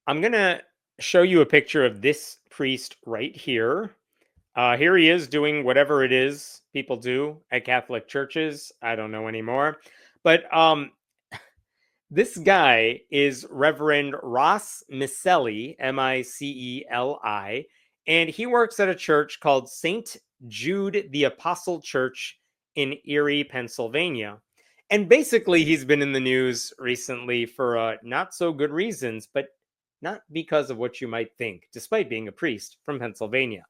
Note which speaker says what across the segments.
Speaker 1: I'm going to show you a picture of this priest right here. Here he is doing whatever it is people do at Catholic churches. I don't know anymore. But this guy is Reverend Ross Miceli, Miceli, and he works at a church called St. Jude the Apostle Church in Erie, Pennsylvania. And basically, he's been in the news recently for not so good reasons, but not because of what you might think, despite being a priest from Pennsylvania.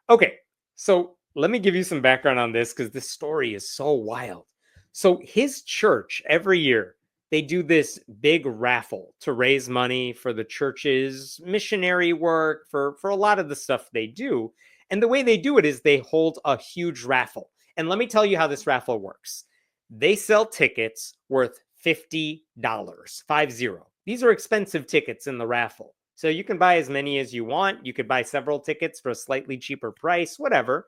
Speaker 1: Okay, so let me give you some background on this because this story is so wild. So, his church every year they do this big raffle to raise money for the church's missionary work, for a lot of the stuff they do. And the way they do it is they hold a huge raffle. And let me tell you how this raffle works. They sell tickets worth $50, 50. These are expensive tickets in the raffle. So you can buy as many as you want. You could buy several tickets for a slightly cheaper price, whatever.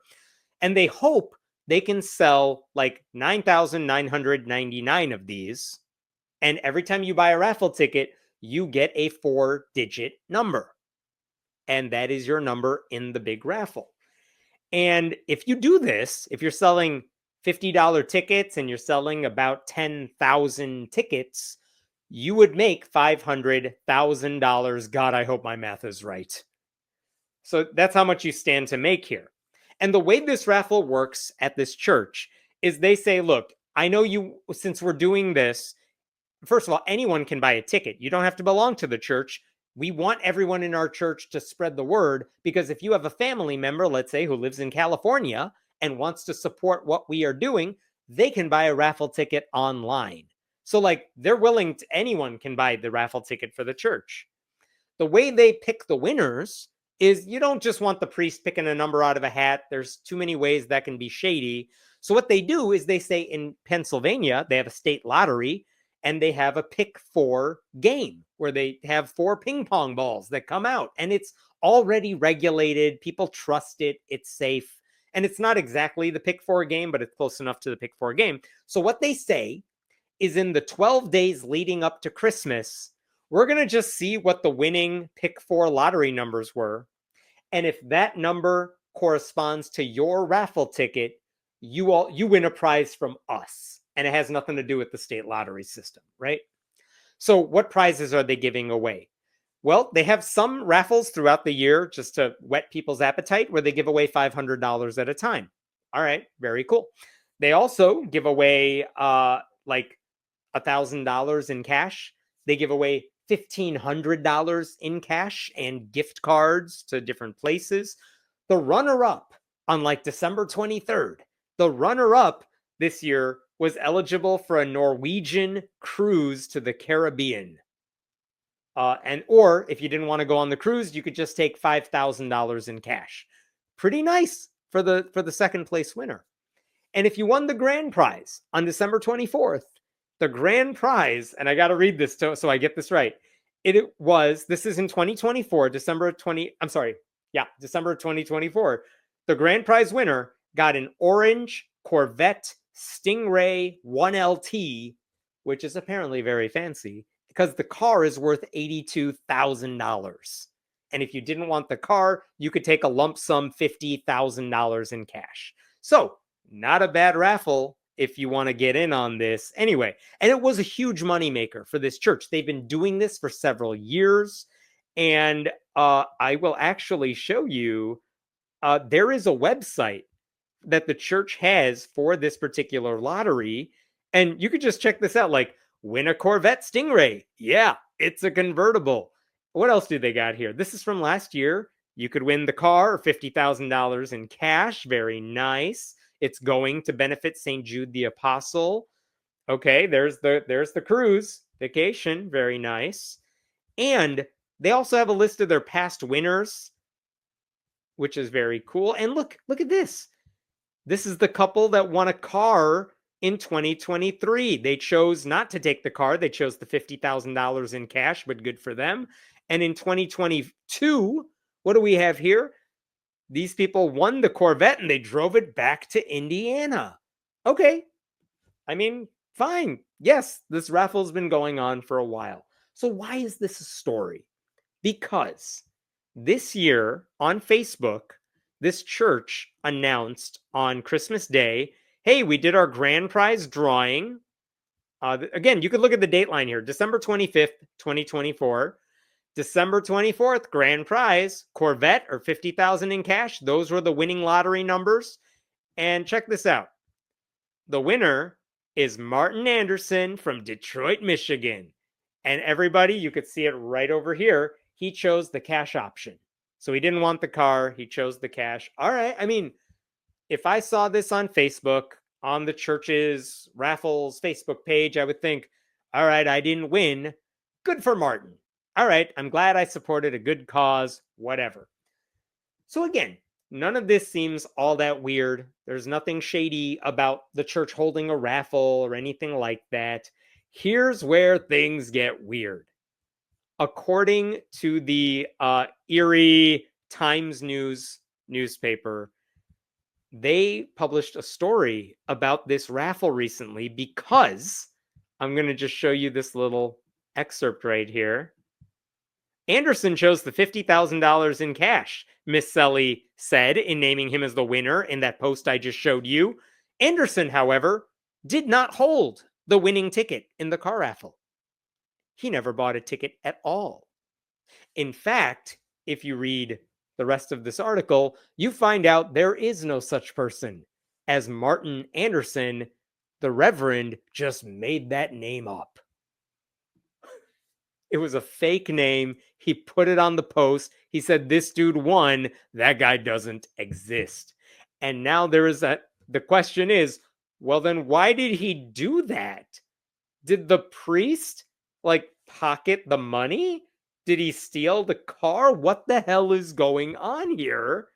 Speaker 1: And they hope they can sell like 9,999 of these, and every time you buy a raffle ticket, you get a 4-digit number. And that is your number in the big raffle. And if you do this, if you're selling $50 tickets and you're selling about 10,000 tickets, you would make $500,000. God, I hope my math is right. So that's how much you stand to make here. And the way this raffle works at this church is they say, look, I know you, since we're doing this, first of all, anyone can buy a ticket. You don't have to belong to the church. We want everyone in our church to spread the word, because if you have a family member, let's say, who lives in California and wants to support what we are doing, they can buy a raffle ticket online. So like they're willing to, anyone can buy the raffle ticket for the church. The way they pick the winners is you don't just want the priest picking a number out of a hat. There's too many ways that can be shady. So what they do is they say in Pennsylvania, they have a state lottery and they have a pick 4 game where they have 4 ping pong balls that come out, and it's already regulated. People trust it. It's safe. And it's not exactly the pick 4 game, but it's close enough to the pick 4 game. So what they say is in the 12 days leading up to Christmas, we're going to just see what the winning pick 4 lottery numbers were. And if that number corresponds to your raffle ticket, you win a prize from us. And it has nothing to do with the state lottery system, right? So what prizes are they giving away? Well, they have some raffles throughout the year just to whet people's appetite where they give away $500 at a time. All right, very cool. They also give away like $1,000 in cash. They give away $1,500 in cash and gift cards to different places. The runner-up on like December 23rd, the runner-up this year was eligible for a Norwegian cruise to the Caribbean. Or if you didn't want to go on the cruise, you could just take $5,000 in cash. Pretty nice for the second place winner. And if you won the grand prize on December 24th, the grand prize, and I got to read this so I get this right. This is in 2024, December 2024. The grand prize winner got an orange Corvette Stingray 1LT, which is apparently very fancy because the car is worth $82,000. And if you didn't want the car, you could take a lump sum $50,000 in cash. So, not a bad raffle if you want to get in on this. Anyway, and it was a huge moneymaker for this church. They've been doing this for several years. And I will actually show you, there is a website that the church has for this particular lottery. And you could just check this out, like win a Corvette Stingray. Yeah, it's a convertible. What else do they got here? This is from last year. You could win the car or $50,000 in cash. Very nice. It's going to benefit St. Jude the Apostle. Okay, there's the cruise vacation. Very nice. And they also have a list of their past winners, which is very cool. And look at this. This is the couple that won a car in 2023. They chose not to take the car. They chose the $50,000 in cash, but good for them. And in 2022, what do we have here? These people won the Corvette and they drove it back to Indiana. Okay. I mean, fine. Yes, this raffle's been going on for a while. So why is this a story? Because this year on Facebook, this church announced on Christmas Day, hey, we did our grand prize drawing. Again, you could look at the date line here, December 25th, 2024. December 24th, grand prize, Corvette or 50,000 in cash. Those were the winning lottery numbers. And check this out. The winner is Martin Anderson from Detroit, Michigan. And everybody, you could see it right over here. He chose the cash option. So he didn't want the car. He chose the cash. All right. I mean, if I saw this on Facebook, on the church's raffles Facebook page, I would think, all right, I didn't win. Good for Martin. All right, I'm glad I supported a good cause, whatever. So again, none of this seems all that weird. There's nothing shady about the church holding a raffle or anything like that. Here's where things get weird. According to the Erie Times News newspaper, they published a story about this raffle recently because I'm going to just show you this little excerpt right here. Anderson chose the $50,000 in cash, Miceli said in naming him as the winner in that post I just showed you. Anderson, however, did not hold the winning ticket in the car raffle. He never bought a ticket at all. In fact, if you read the rest of this article, you find out there is no such person, as Martin Anderson, the Reverend, just made that name up. It was a fake name. He put it on the post. He said, this dude won. That guy doesn't exist. And now the question is, well, then why did he do that? Did the priest pocket the money? Did he steal the car? What the hell is going on here?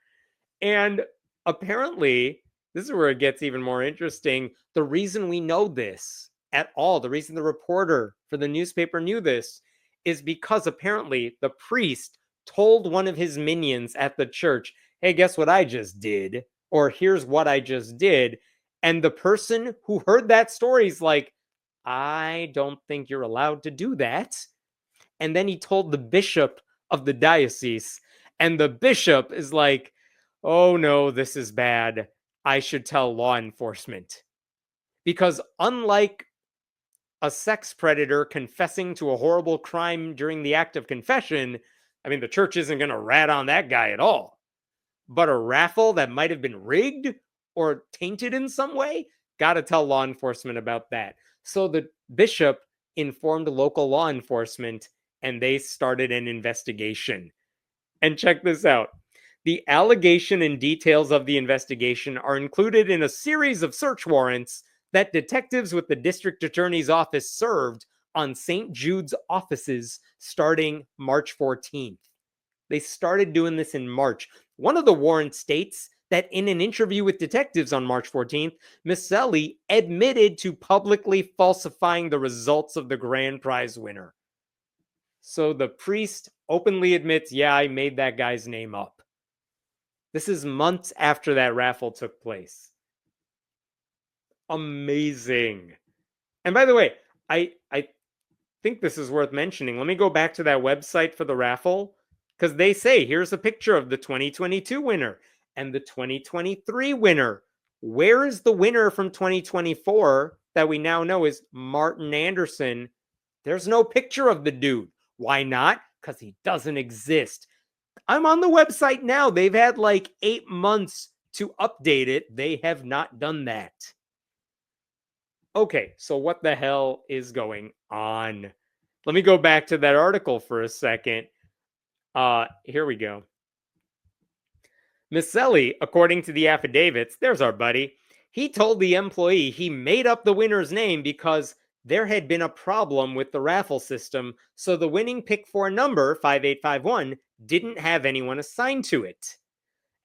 Speaker 1: And apparently, this is where it gets even more interesting. The reason we know this at all, the reason the reporter for the newspaper knew this, is because apparently the priest told one of his minions at the church, hey, guess what I just did? Or here's what I just did. And the person who heard that story is like, I don't think you're allowed to do that. And then he told the bishop of the diocese. And the bishop is like, oh no, this is bad. I should tell law enforcement. Because unlike a sex predator confessing to a horrible crime during the act of confession, I mean, the church isn't going to rat on that guy at all. But a raffle that might have been rigged or tainted in some way, got to tell law enforcement about that. So the bishop informed local law enforcement and they started an investigation. And check this out. The allegation and details of the investigation are included in a series of search warrants that detectives with the district attorney's office served on St. Jude's offices starting March 14th. They started doing this in March. One of the warrants states that in an interview with detectives on March 14th, Miceli admitted to publicly falsifying the results of the grand prize winner. So the priest openly admits, yeah, I made that guy's name up. This is months after that raffle took place. Amazing. And by the way, I think this is worth mentioning. Let me go back to that website for the raffle, because they say here's a picture of the 2022 winner and the 2023 winner. Where is the winner from 2024 that we now know is Martin Anderson? There's no picture of the dude. Why not? Because he doesn't exist. I'm on the website now. They've had 8 months to update it. They have not done that. Okay, so what the hell is going on? Let me go back to that article for a second. Here we go. Miceli, according to the affidavits, there's our buddy, he told the employee he made up the winner's name because there had been a problem with the raffle system, so the winning pick 4 number, 5851, didn't have anyone assigned to it.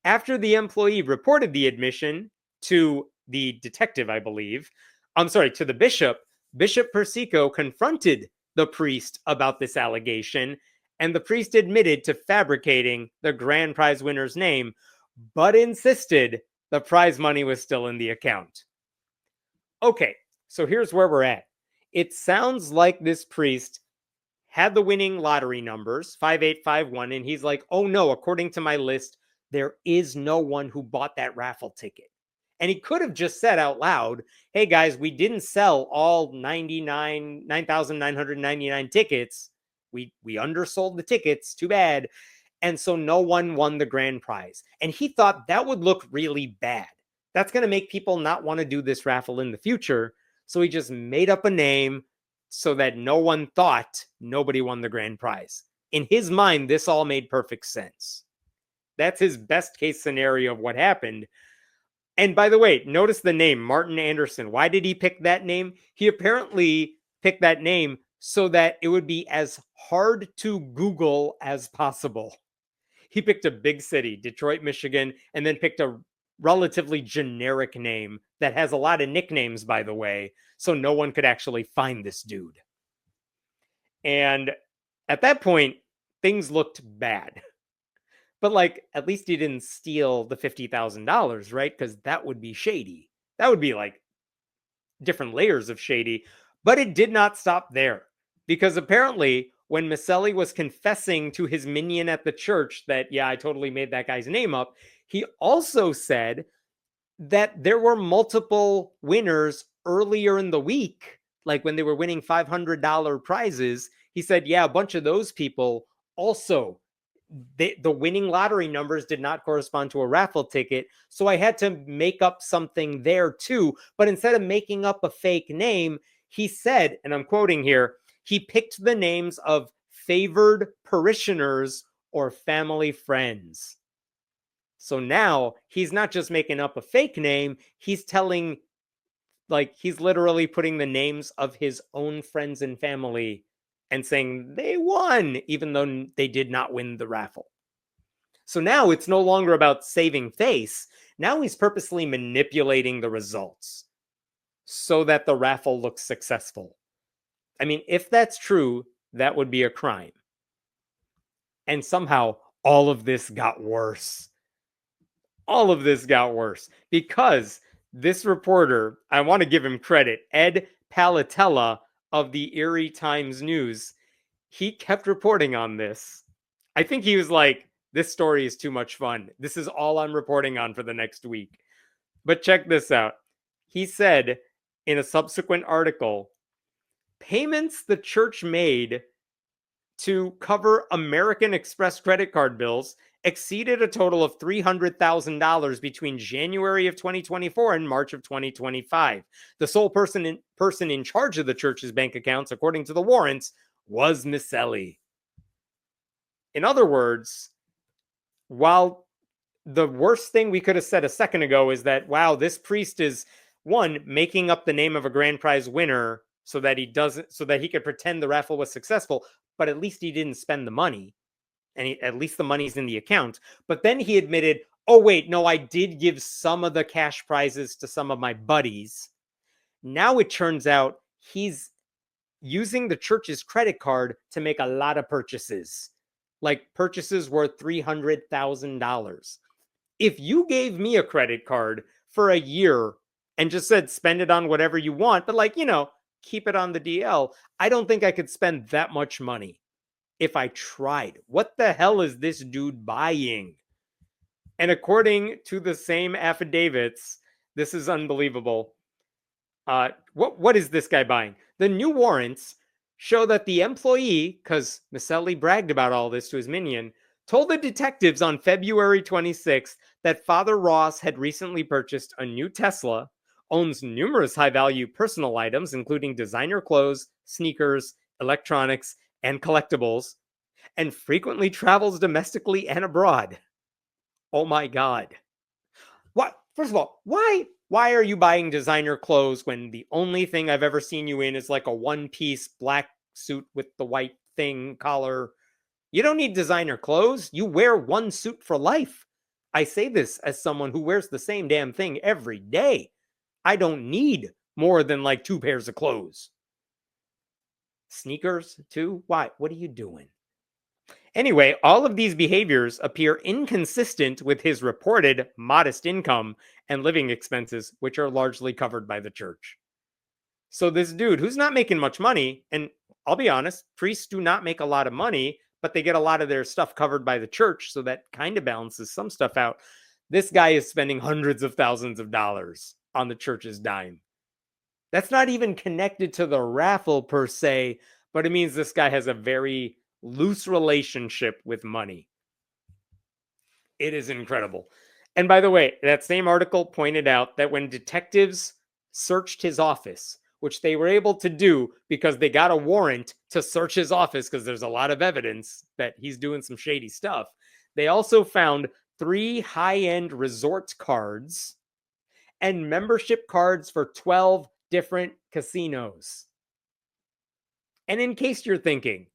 Speaker 1: After the employee reported the admission to the detective, I believe, to the bishop, Bishop Persico confronted the priest about this allegation, and the priest admitted to fabricating the grand prize winner's name, but insisted the prize money was still in the account. Okay, so here's where we're at. It sounds like this priest had the winning lottery numbers, 5851, and he's like, oh no, according to my list, there is no one who bought that raffle ticket. And he could have just said out loud, hey guys, we didn't sell all 9,999 tickets. We undersold the tickets, too bad. And so no one won the grand prize. And he thought that would look really bad. That's going to make people not want to do this raffle in the future. So he just made up a name so that no one thought nobody won the grand prize. In his mind, this all made perfect sense. That's his best case scenario of what happened. And by the way, notice the name, Martin Anderson. Why did he pick that name? He apparently picked that name so that it would be as hard to Google as possible. He picked a big city, Detroit, Michigan, and then picked a relatively generic name that has a lot of nicknames, by the way, so no one could actually find this dude. And at that point, things looked bad. But like, at least he didn't steal the $50,000, right? Because that would be shady. That would be like different layers of shady. But it did not stop there. Because apparently, when Miceli was confessing to his minion at the church that, yeah, I totally made that guy's name up, he also said that there were multiple winners earlier in the week, like when they were winning $500 prizes. He said, yeah, a bunch of those people also, the winning lottery numbers did not correspond to a raffle ticket. So I had to make up something there too. But instead of making up a fake name, he said, and I'm quoting here, he picked the names of favored parishioners or family friends. So now he's not just making up a fake name, he's telling, like, he's literally putting the names of his own friends and family and saying they won, even though they did not win the raffle. So now it's no longer about saving face. Now he's purposely manipulating the results so that the raffle looks successful. I mean, if that's true, that would be a crime. And somehow all of this got worse. All of this got worse because this reporter, I want to give him credit, Ed Palatella of the Erie Times News, he kept reporting on this. I think he was like, this story is too much fun. This is all I'm reporting on for the next week. But check this out. He said in a subsequent article, payments the church made to cover American Express credit card bills exceeded a total of $300,000 between January of 2024 and March of 2025. The sole person in charge of the church's bank accounts, according to the warrants, was Miceli. In other words, while the worst thing we could have said a second ago is that, wow, this priest is, one, making up the name of a grand prize winner so that he could pretend the raffle was successful, but at least he didn't spend the money. And at least the money's in the account. But then he admitted, oh, wait, no, I did give some of the cash prizes to some of my buddies. Now it turns out he's using the church's credit card to make a lot of purchases, like purchases worth $300,000. If you gave me a credit card for a year and just said, spend it on whatever you want, but like, keep it on the DL, I don't think I could spend that much money. If I tried. What the hell is this dude buying? And according to the same affidavits, this is unbelievable. What is this guy buying? The new warrants show that the employee, because Miceli bragged about all this to his minion, told the detectives on February 26th that Father Ross had recently purchased a new Tesla, owns numerous high-value personal items, including designer clothes, sneakers, electronics, and collectibles, and frequently travels domestically and abroad. Oh my God. What? First of all, why are you buying designer clothes when the only thing I've ever seen you in is like a one-piece black suit with the white thing collar? You don't need designer clothes. You wear one suit for life. I say this as someone who wears the same damn thing every day. I don't need more than like 2 pairs of clothes. Sneakers too? Why? What are you doing? Anyway, all of these behaviors appear inconsistent with his reported modest income and living expenses, which are largely covered by the church. So this dude, who's not making much money, and I'll be honest, priests do not make a lot of money, but they get a lot of their stuff covered by the church. So that kind of balances some stuff out. This guy is spending hundreds of thousands of dollars on the church's dime. That's not even connected to the raffle per se, but it means this guy has a very loose relationship with money. It is incredible. And by the way, that same article pointed out that when detectives searched his office, which they were able to do because they got a warrant to search his office because there's a lot of evidence that he's doing some shady stuff, they also found 3 high-end resort cards and membership cards for 12 different casinos. And in case you're thinking,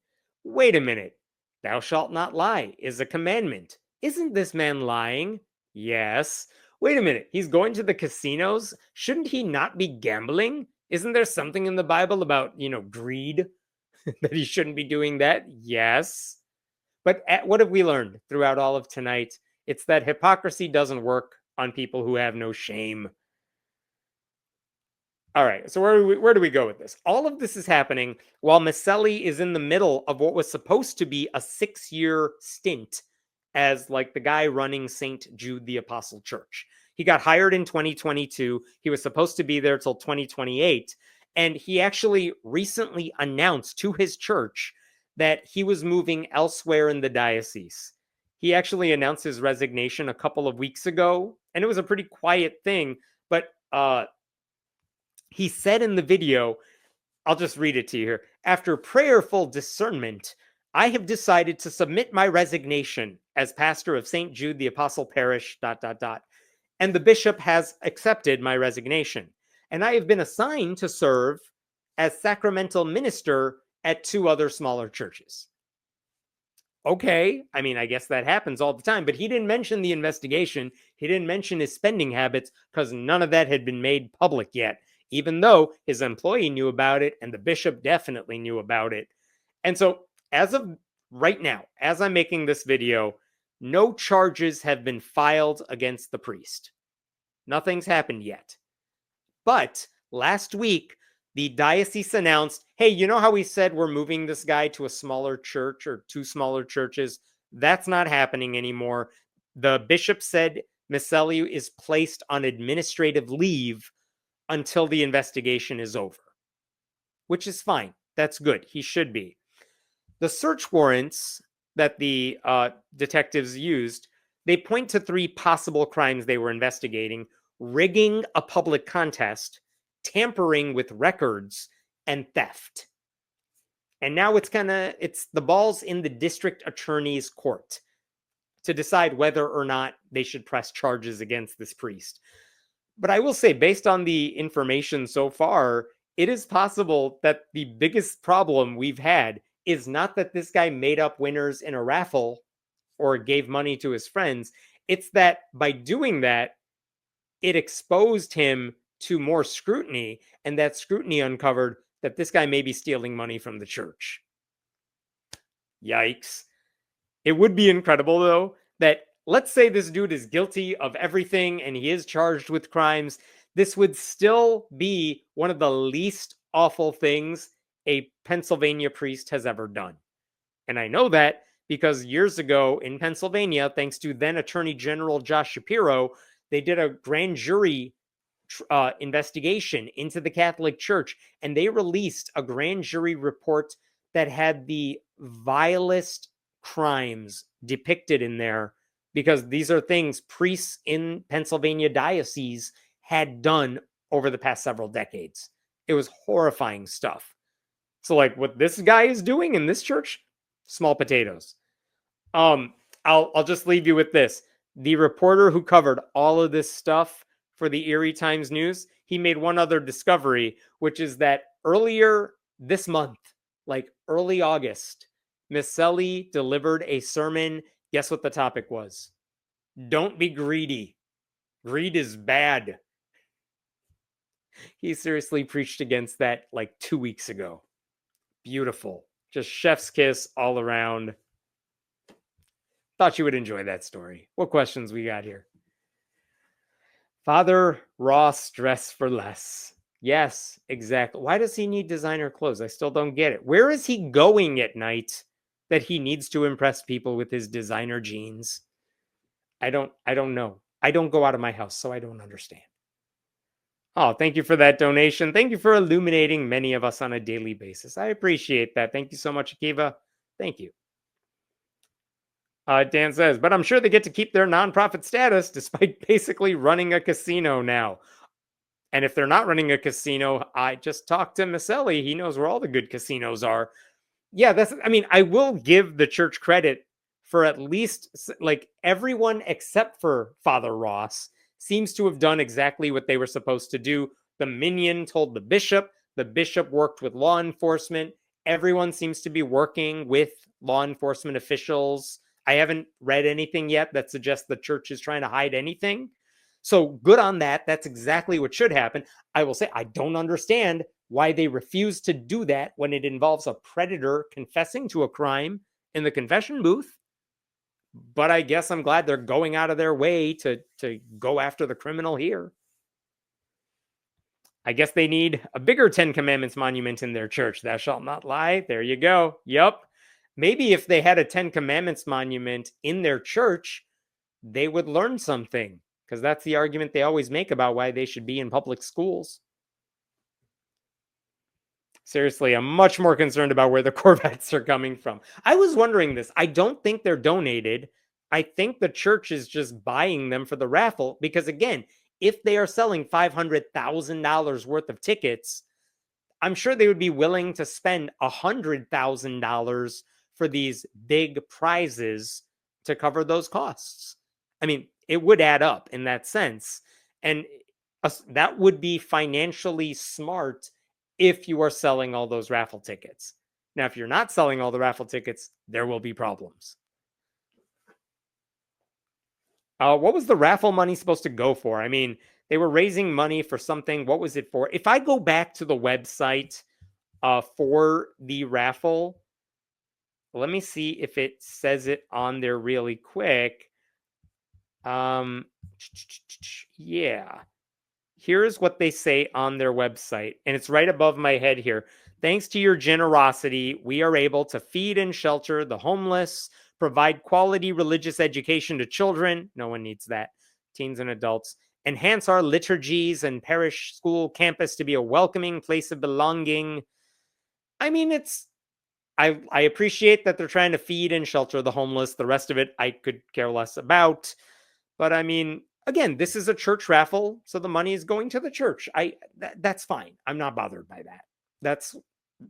Speaker 1: wait a minute, thou shalt not lie is a commandment. Isn't this man lying? Yes. Wait a minute, he's going to the casinos? Shouldn't he not be gambling? Isn't there something in the Bible about, greed? That he shouldn't be doing that? Yes. But what have we learned throughout all of tonight? It's that hypocrisy doesn't work on people who have no shame. All right, so where do we go with this? All of this is happening while Miceli is in the middle of what was supposed to be a 6-year stint as like the guy running St. Jude the Apostle Church. He got hired in 2022. He was supposed to be there till 2028. And he actually recently announced to his church that he was moving elsewhere in the diocese. He actually announced his resignation a couple of weeks ago, and it was a pretty quiet thing, but he said in the video, I'll just read it to you here. After prayerful discernment, I have decided to submit my resignation as pastor of St. Jude the Apostle Parish, ... And the bishop has accepted my resignation. And I have been assigned to serve as sacramental minister at 2 other smaller churches. Okay, I mean, I guess that happens all the time, but he didn't mention the investigation. He didn't mention his spending habits because none of that had been made public yet, even though his employee knew about it and the bishop definitely knew about it. And so as of right now, as I'm making this video, no charges have been filed against the priest. Nothing's happened yet. But last week, the diocese announced, hey, you know how we said we're moving this guy to a smaller church or 2 smaller churches? That's not happening anymore. The bishop said Miceli is placed on administrative leave until the investigation is over, which is fine. That's good. He should be. The search warrants that the detectives used, they point to 3 possible crimes they were investigating: rigging a public contest, tampering with records, and theft. And now it's the ball's in the district attorney's court to decide whether or not they should press charges against this priest. But I will say, based on the information so far, it is possible that the biggest problem we've had is not that this guy made up winners in a raffle or gave money to his friends. It's that by doing that, it exposed him to more scrutiny, and that scrutiny uncovered that this guy may be stealing money from the church. Yikes. It would be incredible, though, that let's say this dude is guilty of everything and he is charged with crimes. This would still be one of the least awful things a Pennsylvania priest has ever done. And I know that because years ago in Pennsylvania, thanks to then Attorney General Josh Shapiro, they did a grand jury investigation into the Catholic Church, and they released a grand jury report that had the vilest crimes depicted in there, because these are things priests in Pennsylvania diocese had done over the past several decades. It was horrifying stuff. So like what this guy is doing in this church, small potatoes. I'll just leave you with this. The reporter who covered all of this stuff for the Erie Times News, he made one other discovery, which is that earlier this month, like early August, Miceli delivered a sermon. Guess what the topic was? Don't be greedy. Greed is bad. He seriously preached against that like 2 weeks ago. Beautiful. Just chef's kiss all around. Thought you would enjoy that story. What questions we got here? Father Ross dress for less. Yes, exactly. Why does he need designer clothes? I still don't get it. Where is he going at night that he needs to impress people with his designer jeans? I don't know. I don't go out of my house, so I don't understand. Oh, thank you for that donation. Thank you for illuminating many of us on a daily basis. I appreciate that. Thank you so much, Akiva. Thank you. Dan says, but I'm sure they get to keep their nonprofit status despite basically running a casino now. And if they're not running a casino, I just talked to Miceli. He knows where all the good casinos are. Yeah, I mean, I will give the church credit for at least like everyone except for Father Ross seems to have done exactly what they were supposed to do. The minion told the bishop worked with law enforcement. Everyone seems to be working with law enforcement officials. I haven't read anything yet that suggests the church is trying to hide anything. So good on that. That's exactly what should happen. I will say I don't understand why they refuse to do that when it involves a predator confessing to a crime in the confession booth. But I guess I'm glad they're going out of their way to go after the criminal here. I guess they need a bigger 10 Commandments monument in their church. Thou shalt not lie. There you go. Yep. Maybe if they had a 10 Commandments monument in their church, they would learn something, because that's the argument they always make about why they should be in public schools. Seriously, I'm much more concerned about where the Corvettes are coming from. I was wondering this. I don't think they're donated. I think the church is just buying them for the raffle because, again, if they are selling $500,000 worth of tickets, I'm sure they would be willing to spend $100,000 for these big prizes to cover those costs. I mean, it would add up in that sense. And that would be financially smart if you are selling all those raffle tickets. Now, if you're not selling all the raffle tickets, there will be problems. What was the raffle money supposed to go for? I mean, they were raising money for something. What was it for? If I go back to the website for the raffle, let me see if it says it on there really quick. Yeah. Here's what they say on their website, and it's right above my head here. Thanks to your generosity, we are able to feed and shelter the homeless, provide quality religious education to children. No one needs that. Teens and adults. Enhance our liturgies and parish school campus to be a welcoming place of belonging. I mean, I appreciate that they're trying to feed and shelter the homeless. The rest of it, I could care less about. But I mean, again, this is a church raffle, so the money is going to the church. That's fine. I'm not bothered by that.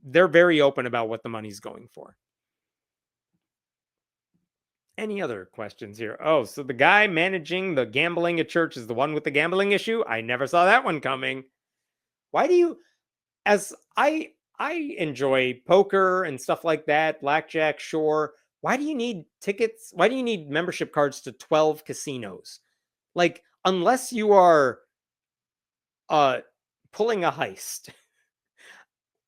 Speaker 1: They're very open about what the money's going for. Any other questions here? Oh, so the guy managing the gambling at church is the one with the gambling issue? I never saw that one coming. Why do you, as I enjoy poker and stuff like that, blackjack, sure. Why do you need tickets? Why do you need membership cards to 12 casinos? Like, unless you are pulling a heist,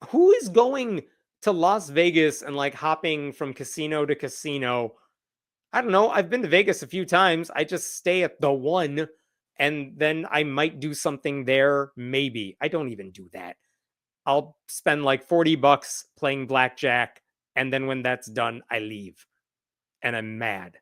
Speaker 1: who is going to Las Vegas and like hopping from casino to casino? I don't know. I've been to Vegas a few times. I just stay at the one and then I might do something there. Maybe. I don't even do that. I'll spend like $40 playing blackjack. And then when that's done, I leave and I'm mad.